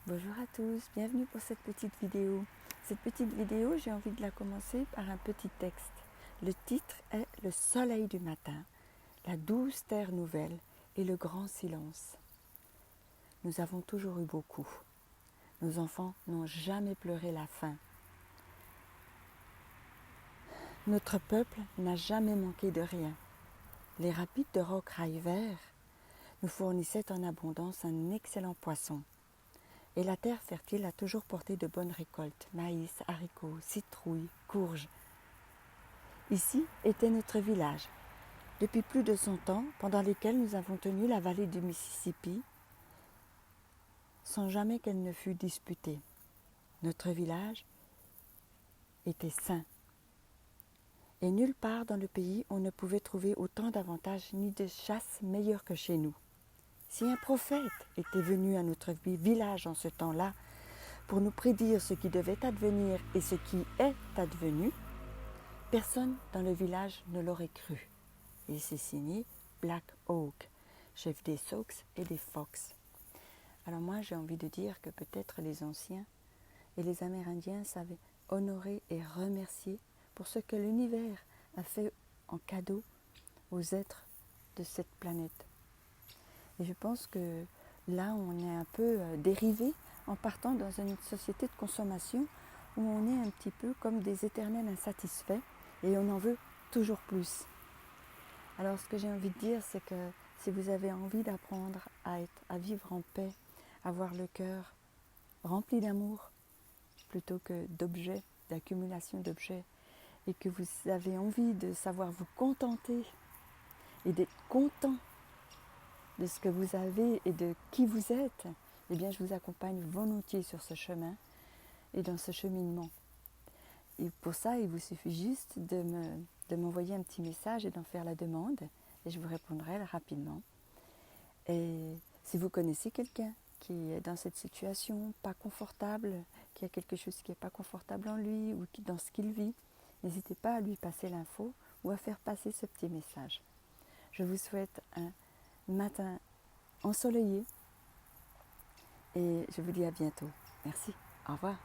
Bonjour à tous, bienvenue pour cette petite vidéo. Cette petite vidéo, j'ai envie de la commencer par un petit texte. Le titre est « Le soleil du matin, la douce terre nouvelle et le grand silence ». Nous avons toujours eu beaucoup. Nos enfants n'ont jamais pleuré la faim. Notre peuple n'a jamais manqué de rien. Les rapides de Roquerail vert nous fournissaient en abondance un excellent poisson. Et la terre fertile a toujours porté de bonnes récoltes, maïs, haricots, citrouilles, courges. Ici était notre village, depuis plus de 100 ans, pendant lesquels nous avons tenu la vallée du Mississippi, sans jamais qu'elle ne fût disputée. Notre village était saint. Et nulle part dans le pays on ne pouvait trouver autant d'avantages ni de chasse meilleure que chez nous. Si un prophète était venu à notre village en ce temps-là, pour nous prédire ce qui devait advenir et ce qui est advenu, personne dans le village ne l'aurait cru. Et c'est signé Black Hawk, chef des Sioux et des Fox. Alors moi j'ai envie de dire que peut-être les anciens et les Amérindiens savaient honorer et remercier pour ce que l'univers a fait en cadeau aux êtres de cette planète. Et je pense que là on est un peu dérivé en partant dans une société de consommation où on est un petit peu comme des éternels insatisfaits et on en veut toujours plus. Alors ce que j'ai envie de dire, c'est que si vous avez envie d'apprendre à vivre en paix, à avoir le cœur rempli d'amour plutôt que d'objets, d'accumulation d'objets, et que vous avez envie de savoir vous contenter et d'être content de ce que vous avez et de qui vous êtes, eh bien je vous accompagne volontiers sur ce chemin et dans ce cheminement. Et pour ça, il vous suffit juste de m'envoyer un petit message et d'en faire la demande, et je vous répondrai rapidement. Et si vous connaissez quelqu'un qui est dans cette situation, pas confortable, qui a quelque chose qui n'est pas confortable en lui ou dans ce qu'il vit, n'hésitez pas à lui passer l'info ou à faire passer ce petit message. Je vous souhaite un matin ensoleillé et je vous dis à bientôt. Merci, au revoir.